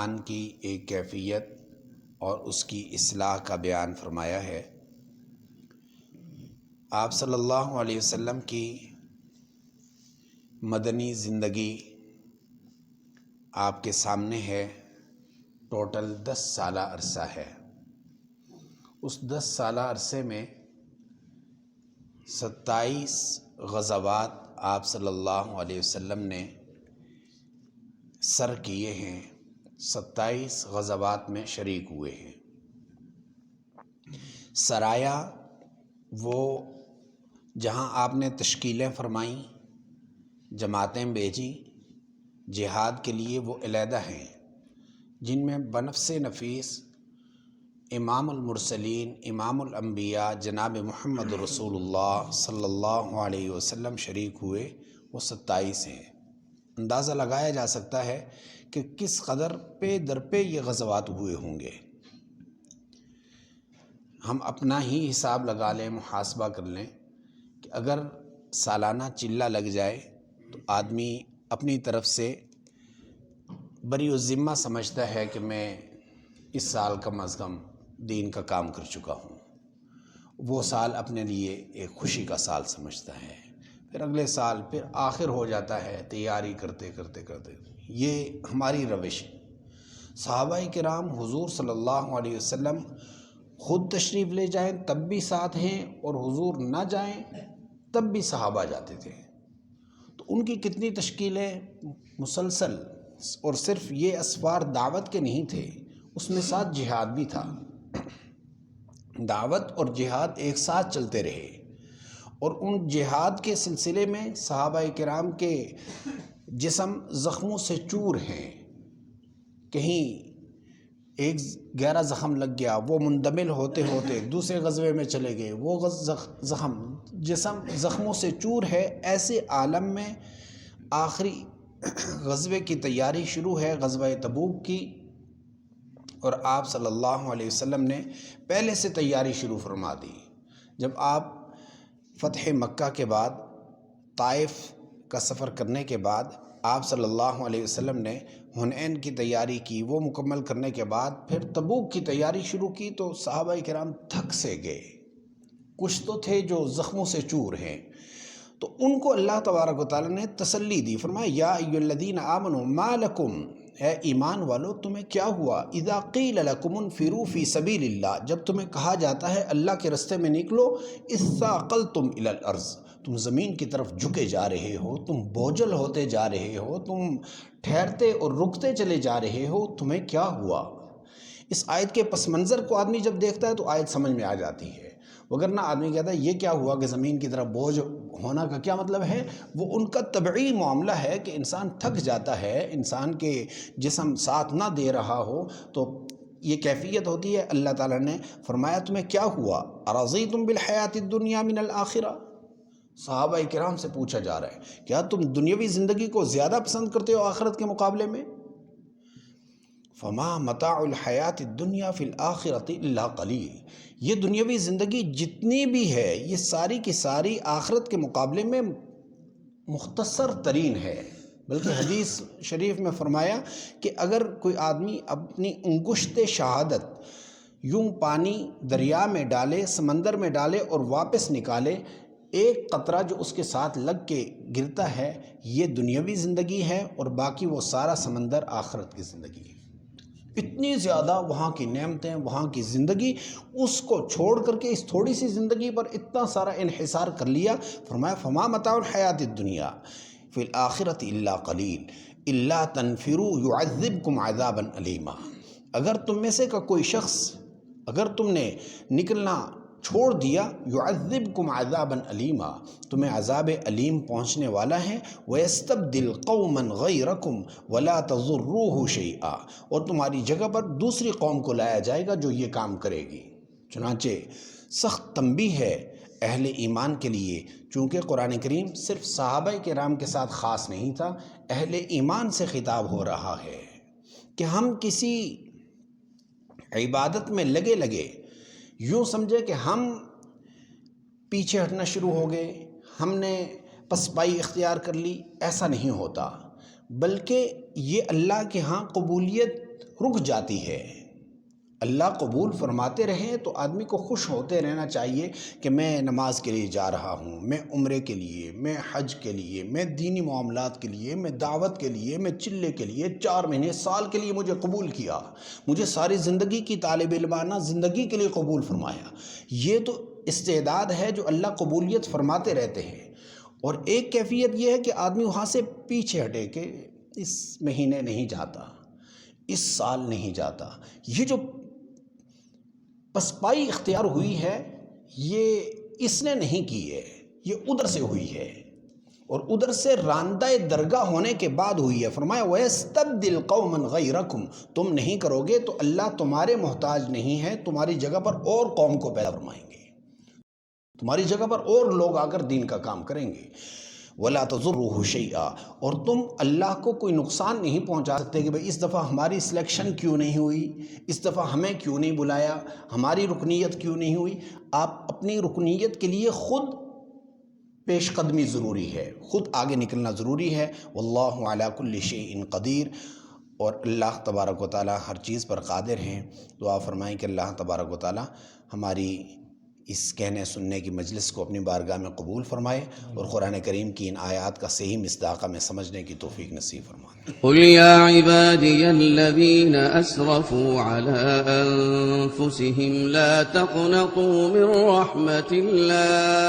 ایمان کی ایک کیفیت اور اس کی اصلاح کا بیان فرمایا ہے۔ آپ صلی اللہ علیہ وسلم کی مدنی زندگی آپ کے سامنے ہے۔ ٹوٹل 10 سالہ عرصہ ہے۔ اس 10 سالہ عرصے میں 27 غزوات آپ صلی اللہ علیہ وسلم نے سر کیے ہیں، 27 غزوات میں شریک ہوئے ہیں۔ سرایا وہ جہاں آپ نے تشکیلیں فرمائیں، جماعتیں بھیجی جہاد کے لیے، وہ علیحدہ ہیں، جن میں بنفس نفیس امام المرسلین امام الانبیاء جناب محمد رسول اللہ صلی اللہ علیہ وسلم شریک ہوئے، وہ 27 ہیں۔ اندازہ لگایا جا سکتا ہے کہ کس قدر پہ در پہ یہ غزوات ہوئے ہوں گے۔ ہم اپنا ہی حساب لگا لیں، محاسبہ کر لیں کہ اگر سالانہ چلہ لگ جائے تو آدمی اپنی طرف سے بری الذمہ سمجھتا ہے کہ میں اس سال کم از کم دین کا کام کر چکا ہوں۔ وہ سال اپنے لیے ایک خوشی کا سال سمجھتا ہے، پھر اگلے سال پھر آخر ہو جاتا ہے، تیاری کرتے کرتے کرتے۔ یہ ہماری روش ہے۔ صحابہ کرام حضور صلی اللہ علیہ وسلم خود تشریف لے جائیں تب بھی ساتھ ہیں، اور حضور نہ جائیں تب بھی صحابہ جاتے تھے۔ تو ان کی کتنی تشکیلیں مسلسل، اور صرف یہ اسفار دعوت کے نہیں تھے، اس میں ساتھ جہاد بھی تھا۔ دعوت اور جہاد ایک ساتھ چلتے رہے، اور ان جہاد کے سلسلے میں صحابہ کرام کے جسم زخموں سے چور ہیں۔ کہیں ایک گہرا زخم لگ گیا، وہ مندمل ہوتے ہوتے دوسرے غزوے میں چلے گئے، وہ جسم زخموں سے چور ہے۔ ایسے عالم میں آخری غزوے کی تیاری شروع ہے، غزوہ تبوک کی، اور آپ صلی اللہ علیہ وسلم نے پہلے سے تیاری شروع فرما دی۔ جب آپ فتح مکہ کے بعد طائف کا سفر کرنے کے بعد آپ صلی اللہ علیہ وسلم نے حنین کی تیاری کی، وہ مکمل کرنے کے بعد پھر تبوک کی تیاری شروع کی، تو صحابہ کرام تھک سے گئے۔ کچھ تو تھے جو زخموں سے چور ہیں، تو ان کو اللہ تبارک و تعالی نے تسلی دی، فرمایا یا ایھا الذین آمنوا ما لکم، اے ایمان والو تمہیں کیا ہوا، اذا قیل لکم انفروا فی سبیل اللہ، جب تمہیں کہا جاتا ہے اللہ کے رستے میں نکلو، اثاقلتم الی الارض، تم زمین کی طرف جھکے جا رہے ہو، تم بوجھل ہوتے جا رہے ہو، تم ٹھہرتے اور رکتے چلے جا رہے ہو، تمہیں کیا ہوا۔ اس آیت کے پس منظر کو آدمی جب دیکھتا ہے تو آیت سمجھ میں آ جاتی ہے، وگرنہ آدمی کہتا ہے یہ کیا ہوا کہ زمین کی طرف بوجھ ہونا کا کیا مطلب ہے۔ وہ ان کا طبعی معاملہ ہے کہ انسان تھک جاتا ہے، انسان کے جسم ساتھ نہ دے رہا ہو تو یہ کیفیت ہوتی ہے۔ اللہ تعالیٰ نے فرمایا تمہیں کیا ہوا، ارضیتم بالحیات الدنیا من الآخرہ، صحابہ کرام سے پوچھا جا رہا ہے کیا تم دنیاوی زندگی کو زیادہ پسند کرتے ہو آخرت کے مقابلے میں؟ فما متاع الحیات الدنیا فی الآخرۃ الا قلیل، یہ دنیاوی زندگی جتنی بھی ہے یہ ساری کی ساری آخرت کے مقابلے میں مختصر ترین ہے۔ بلکہ حدیث شریف میں فرمایا کہ اگر کوئی آدمی اپنی انگشت شہادت یوں پانی دریا میں ڈالے، سمندر میں ڈالے اور واپس نکالے، ایک قطرہ جو اس کے ساتھ لگ کے گرتا ہے، یہ دنیاوی زندگی ہے، اور باقی وہ سارا سمندر آخرت کی زندگی ہے۔ اتنی زیادہ وہاں کی نعمتیں، وہاں کی زندگی، اس کو چھوڑ کر کے اس تھوڑی سی زندگی پر اتنا سارا انحصار کر لیا۔ فرمایا فما متاع الحیات الدنیا فی الآخرۃ الا قلیل الا تنفروا یعذبکم عذابا علیما، اگر تم میں سے کا کوئی شخص، اگر تم نے نکلنا چھوڑ دیا، یعذبکم عذابا علیما، تمہیں عذاب علیم پہنچنے والا ہے، ویستبدل قوما غیرکم ولا تضروہ شیئا، اور تمہاری جگہ پر دوسری قوم کو لایا جائے گا جو یہ کام کرے گی۔ چنانچہ سخت تنبیہ ہے اہل ایمان کے لیے، چونکہ قرآن کریم صرف صحابہ کرام کے ساتھ خاص نہیں تھا، اہل ایمان سے خطاب ہو رہا ہے کہ ہم کسی عبادت میں لگے یوں سمجھے کہ ہم پیچھے ہٹنا شروع ہو گئے، ہم نے پسپائی اختیار کر لی، ایسا نہیں ہوتا۔ بلکہ یہ اللہ کے ہاں قبولیت رک جاتی ہے۔ اللہ قبول فرماتے رہیں تو آدمی کو خوش ہوتے رہنا چاہیے کہ میں نماز کے لیے جا رہا ہوں، میں عمرے کے لیے، میں حج کے لیے، میں دینی معاملات کے لیے، میں دعوت کے لیے، میں چلے کے لیے، 4 مہینے سال کے لیے مجھے قبول کیا، مجھے ساری زندگی کی طالب علمانہ زندگی کے لیے قبول فرمایا۔ یہ تو استعداد ہے جو اللہ قبولیت فرماتے رہتے ہیں۔ اور ایک کیفیت یہ ہے کہ آدمی وہاں سے پیچھے ہٹے کہ اس مہینے نہیں جاتا، اس سال نہیں جاتا۔ یہ جو پسپائی اختیار ہوئی ہے یہ اس نے نہیں کی ہے، یہ ادھر سے ہوئی ہے، اور ادھر سے راندہ درگاہ ہونے کے بعد ہوئی ہے۔ فرمایا وَيَسْتَبْدِلْ قَوْمًا غَيْرَكُمْ، تم نہیں کرو گے تو اللہ تمہارے محتاج نہیں ہے، تمہاری جگہ پر اور قوم کو پیدا فرمائیں گے، تمہاری جگہ پر اور لوگ آ کر دین کا کام کریں گے۔ وَلَا تَضُرُّهُ شَيْئًا، اور تم اللہ کو کوئی نقصان نہیں پہنچا سکتے کہ بھئی اس دفعہ ہماری سلیکشن کیوں نہیں ہوئی، اس دفعہ ہمیں کیوں نہیں بلایا، ہماری رکنیت کیوں نہیں ہوئی۔ آپ اپنی رکنیت کے لیے خود پیش قدمی ضروری ہے، خود آگے نکلنا ضروری ہے۔ واللہ علی کل شیء قدیر، اور اللہ تبارک و تعالی ہر چیز پر قادر ہیں۔ دعا فرمائیں کہ اللہ تبارک و تعالی ہماری اس کہنے سننے کی مجلس کو اپنی بارگاہ میں قبول فرمائے، اور قرآن کریم کی ان آیات کا صحیح مصداق میں سمجھنے کی توفیق نصیب فرمائے۔ قل یا عبادی الذین اسرفوا علی انفسهم لا تقنطوا من رحمت اللہ